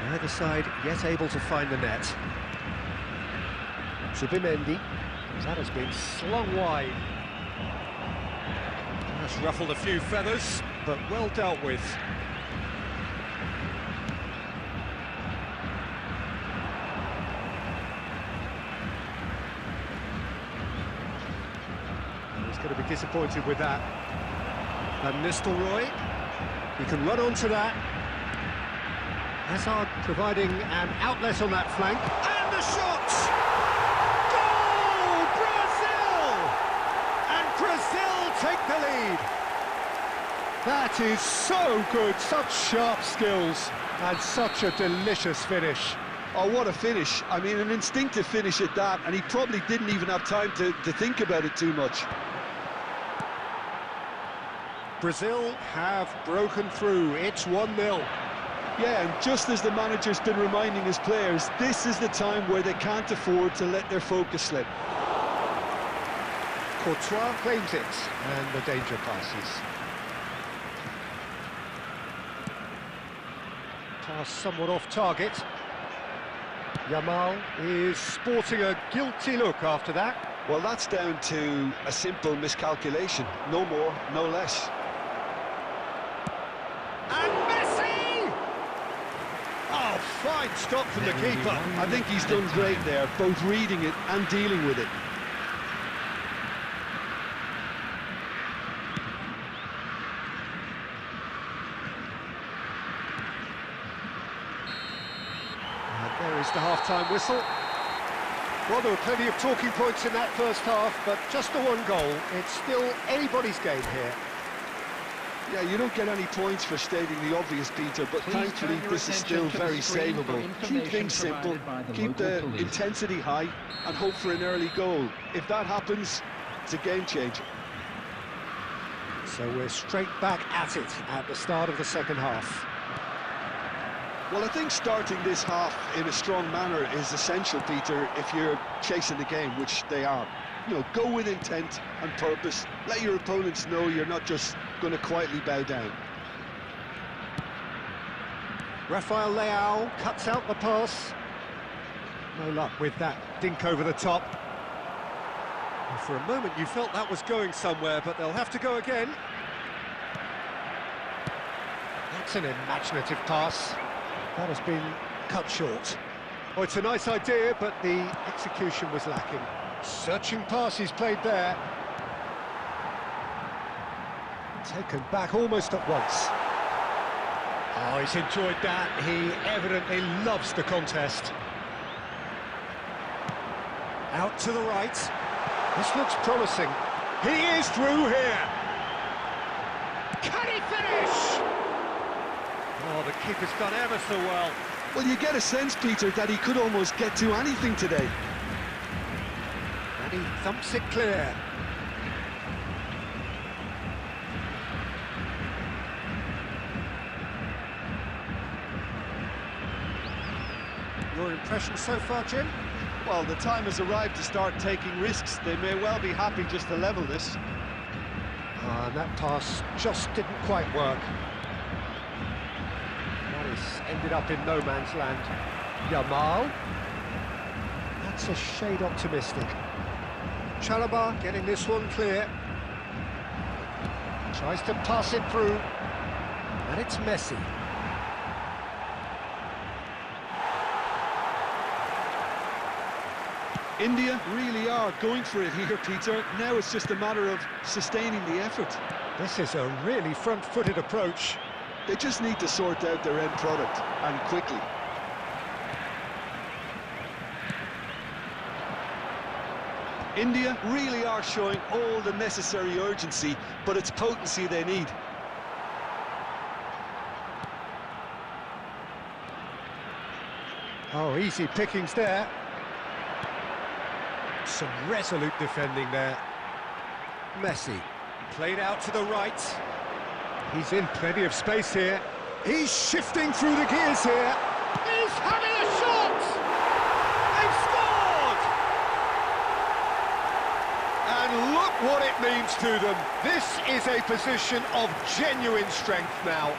Neither side yet able to find the net. Subimendi, that has been slung wide. That's ruffled a few feathers, but well dealt with. And he's going to be disappointed with that. And Nistelrooy, he can run onto that. Hazard providing an outlet on that flank, and the shot! Goal! Brazil! And Brazil take the lead. That is so good, such sharp skills, and such a delicious finish. Oh, what a finish. I mean, an instinctive finish at that, and he probably didn't even have time to think about it too much. Brazil have broken through, it's 1-0. Yeah, and just as the manager's been reminding his players, this is the time where they can't afford to let their focus slip. Courtois claims it, and the danger passes. Pass somewhat off target. Yamal is sporting a guilty look after that. Well, that's down to a simple miscalculation. No more, no less. And Messi! Oh, fine stop from the keeper. I think he's done great there, both reading it and dealing with it. And there is the half-time whistle. Well, there were plenty of talking points in that first half, but just the one goal. It's still anybody's game here. Yeah, you don't get any points for stating the obvious, Peter, but thankfully this is still very savable. Keep things simple, keep the intensity high, and hope for an early goal. If that happens, it's a game changer. So we're straight back at it at the start of the second half. Well, I think starting this half in a strong manner is essential, Peter, if you're chasing the game, which they are. You know, go with intent and purpose. Let your opponents know you're not just going to quietly bow down. Rafael Leao cuts out the pass. No luck with that dink over the top. And for a moment you felt that was going somewhere, but they'll have to go again. That's an imaginative pass. That has been cut short. Oh, it's a nice idea, but the execution was lacking. Searching pass he's played there. Taken back almost at once. Oh, he's enjoyed that. He evidently loves the contest. Out to the right. This looks promising. He is through here. Can he finish? Oh, the keeper's done ever so well. Well, you get a sense, Peter, that he could almost get to anything today. And he thumps it clear. Your impression so far, Jim? Well, the time has arrived to start taking risks. They may well be happy just to level this. And that pass just didn't quite work. That has ended up in no man's land. Yamal. That's a shade optimistic. Chalaba getting this one clear. Tries to pass it through. And it's Messi. India really are going for it here, Peter. Now it's just a matter of sustaining the effort. This is a really front-footed approach. They just need to sort out their end product, and quickly. India really are showing all the necessary urgency, but it's potency they need. Oh, easy pickings there. Some resolute defending there. Messi, played out to the right. He's in plenty of space here. He's shifting through the gears here. He's having a shot! They've scored! And look what it means to them. This is a position of genuine strength now.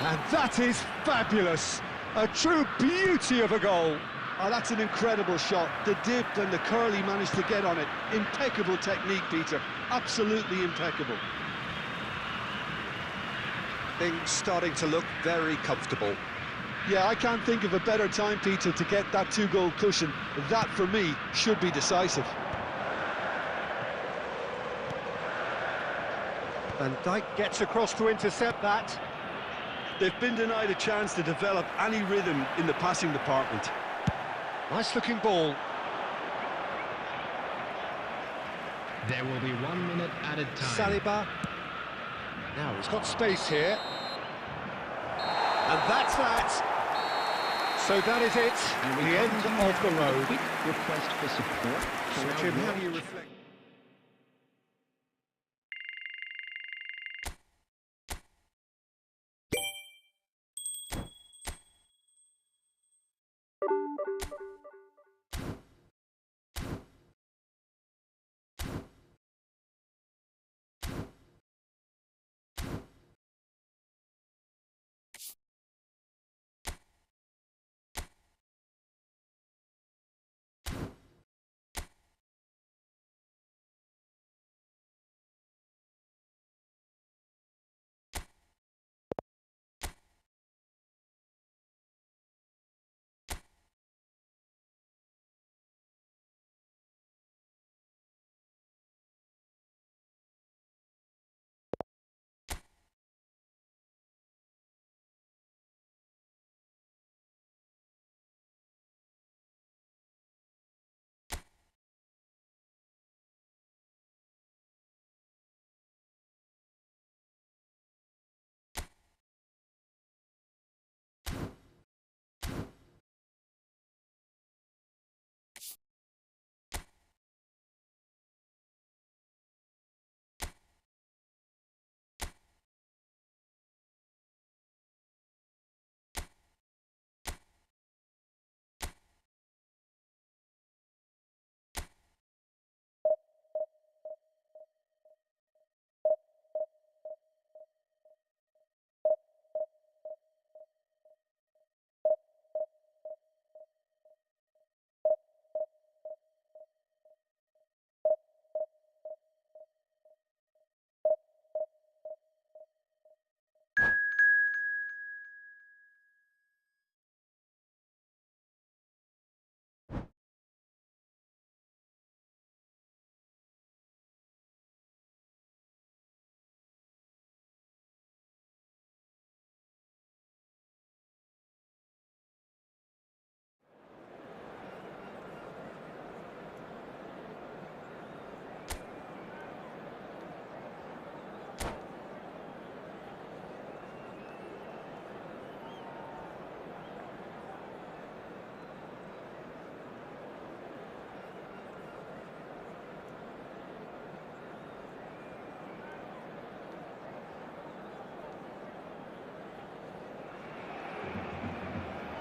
And that is fabulous. A true beauty of a goal. Oh, that's an incredible shot. The dip and the curl he managed to get on it. Impeccable technique, Peter. Absolutely impeccable. Things starting to look very comfortable. Yeah, I can't think of a better time, Peter, to get that two-goal cushion. That, for me, should be decisive. Van Dijk gets across to intercept that. They've been denied a chance to develop any rhythm in the passing department. Nice-looking ball. There will be 1 minute added time. Saliba. Now he's got space here. And that's that. So that is it. The end of the road. Quick request for support. So Jim, how do you reflect?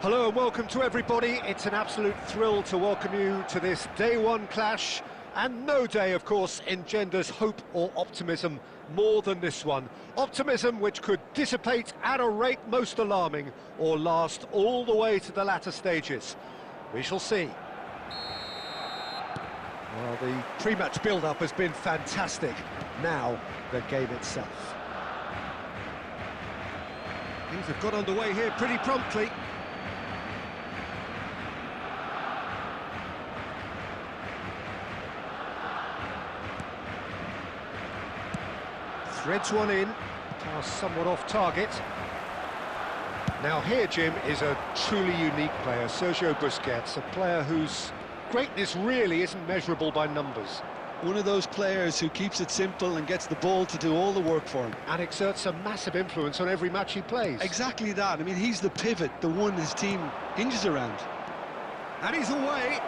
Hello and welcome to everybody. It's an absolute thrill to welcome you to this day one clash, and no day, of course, engenders hope or optimism more than this one. Optimism which could dissipate at a rate most alarming or last all the way to the latter stages. We shall see. Well, the pre-match build-up has been fantastic. Now, the game itself. Things have got underway here pretty promptly. Threads one in, pass somewhat off target. Now here, Jim, is a truly unique player, Sergio Busquets, a player whose greatness really isn't measurable by numbers. One of those players who keeps it simple and gets the ball to do all the work for him. And exerts a massive influence on every match he plays. Exactly that. I mean, he's the pivot, the one his team hinges around. And he's away.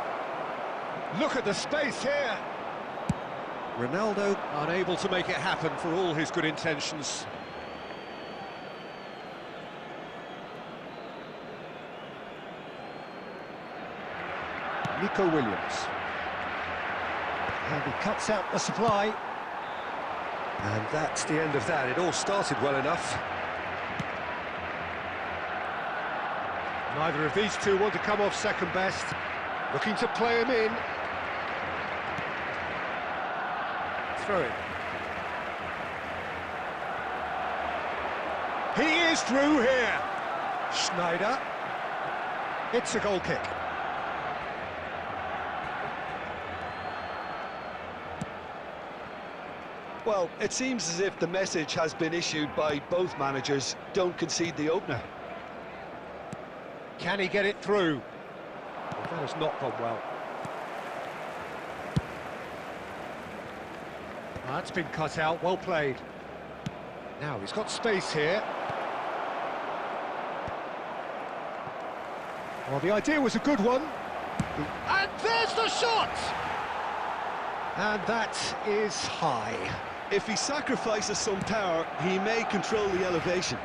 Look at the space here. Ronaldo unable to make it happen for all his good intentions. Nico Williams. And he cuts out the supply. And that's the end of that. It all started well enough. Neither of these two want to come off second best. Looking to play him in. Throw it. He is through here. Schneider. It's a goal kick. Well, it seems as if the message has been issued by both managers: don't concede the opener. Can he get it through? Well, that has not gone well. That's been cut out, well played. Now he's got space here. Well, the idea was a good one. And there's the shot! And that is high. If he sacrifices some power, he may control the elevation.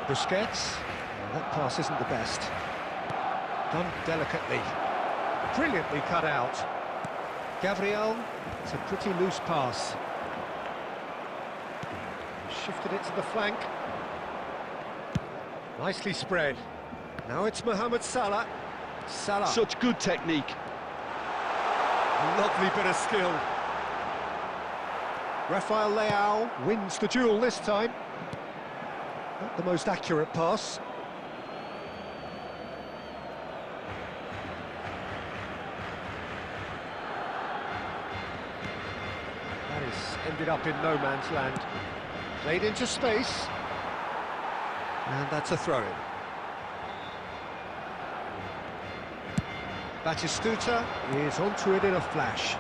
Busquets. Well, that pass isn't the best. Done delicately. Brilliantly cut out. Gabriel. It's a pretty loose pass. Shifted it to the flank. Nicely spread. Now it's Mohamed Salah. Salah. Such good technique. Lovely bit of skill. Rafael Leao wins the duel this time. Not the most accurate pass. That has ended up in no man's land. Played into space. And that's a throw-in. Batistuta is onto it in a flash.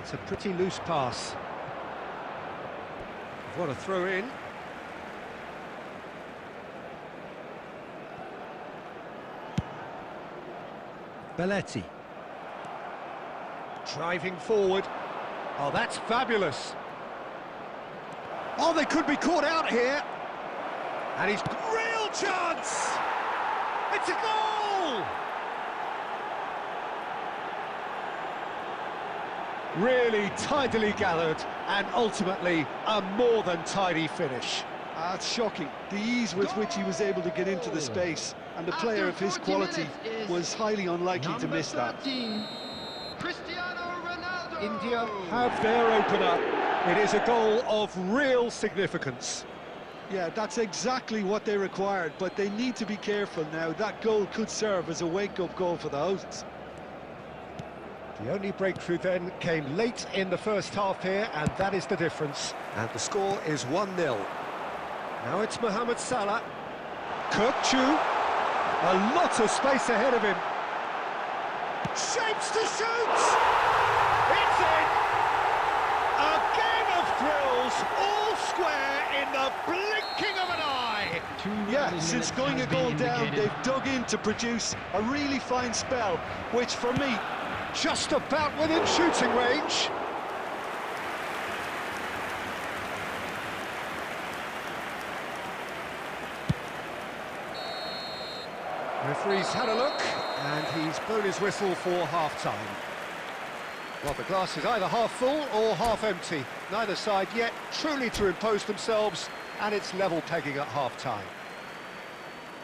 It's a pretty loose pass. What a throw-in. Belletti. Driving forward. Oh, that's fabulous. Oh, they could be caught out here. And he's real chance! It's a goal! Really tidily gathered, and ultimately a more than tidy finish. That's shocking, the ease with which he was able to get into the space, and a player of his quality was highly unlikely to miss that. India have their opener. It is a goal of real significance. Yeah, that's exactly what they required, but they need to be careful now. That goal could serve as a wake-up goal for the hosts. The only breakthrough then came late in the first half here, and that is the difference. And the score is 1-0. Now it's Mohamed Salah. Kuch, a lot of space ahead of him. Shapes to shoot! It's in! A game of thrills, all square in the blinking of an eye! Yeah, since going a goal down, they've dug in to produce a really fine spell, which for me, just about within shooting range. Referee's had a look, and he's blown his whistle for half-time. Well, the glass is either half full or half empty. Neither side yet truly to impose themselves, and it's level pegging at half-time.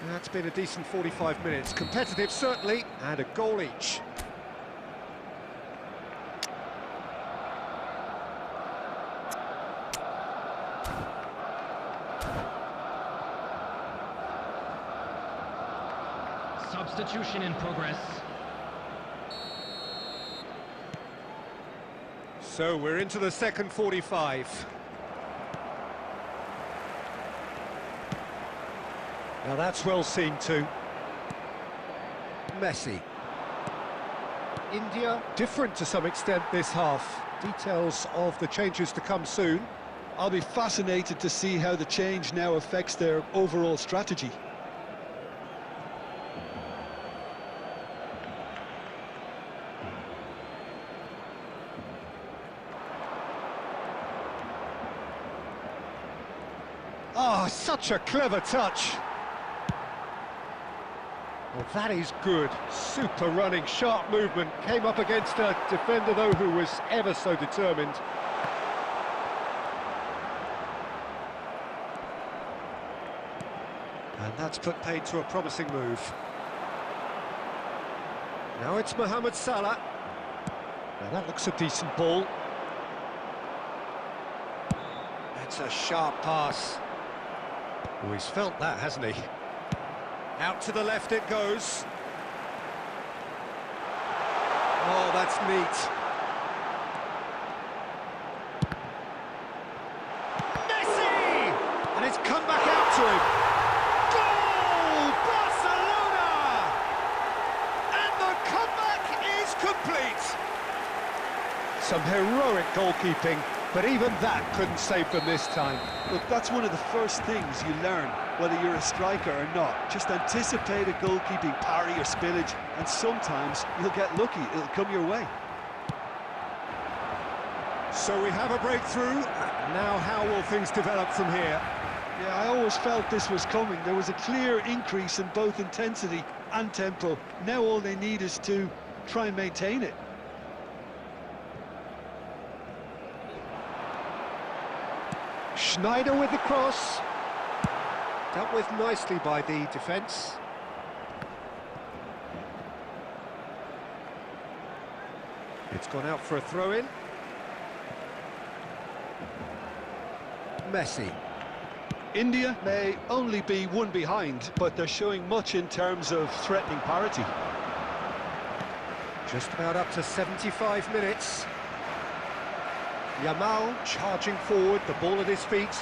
That's been a decent 45 minutes. Competitive, certainly, and a goal each. Substitution in progress. So we're into the second 45. Now that's well seen too. Messi. India, different to some extent this half. Details of the changes to come soon. I'll be fascinated to see how the change now affects their overall strategy. Oh, such a clever touch. Well, that is good. Super running, sharp movement. Came up against a defender, though, who was ever so determined. And that's put paid to a promising move. Now it's Mohamed Salah. Now that looks a decent ball. That's a sharp pass. Oh, he's felt that, hasn't he? Out to the left it goes. Oh, that's neat. Messi! And it's come back out to him. Goal! Barcelona! And the comeback is complete. Some heroic goalkeeping, but even that couldn't save them this time. Look, that's one of the first things you learn, whether you're a striker or not. Just anticipate a goalkeeping parry or spillage, and sometimes you'll get lucky, it'll come your way. So we have a breakthrough. Now how will things develop from here? Yeah, I always felt this was coming. There was a clear increase in both intensity and tempo. Now all they need is to try and maintain it. Schneider with the cross. Dealt with nicely by the defence. It's gone out for a throw-in. Messi. India may only be one behind, but they're showing much in terms of threatening parity. Just about up to 75 minutes. Yamal charging forward, the ball at his feet.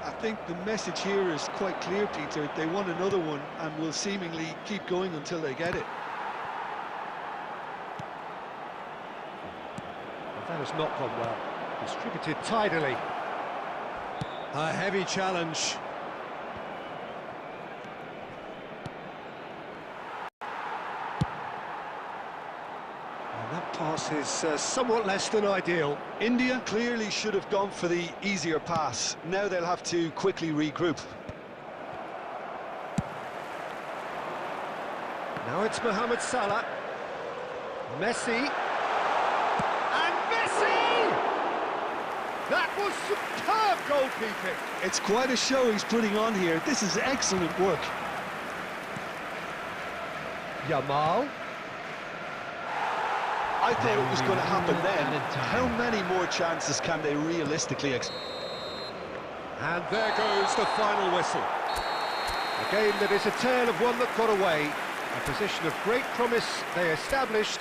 I think the message here is quite clear, Peter. They want another one and will seemingly keep going until they get it. Well, that has not gone well. Distributed tidily. A heavy challenge. Pass is somewhat less than ideal. India clearly should have gone for the easier pass. Now they'll have to quickly regroup. Now it's Mohamed Salah. Messi. And Messi! That was superb goalkeeping. It's quite a show he's putting on here. This is excellent work. Yamal. I thought it was going to happen then. How many more chances can they realistically expect? And there goes the final whistle. A game that is a tale of one that got away. A position of great promise they established,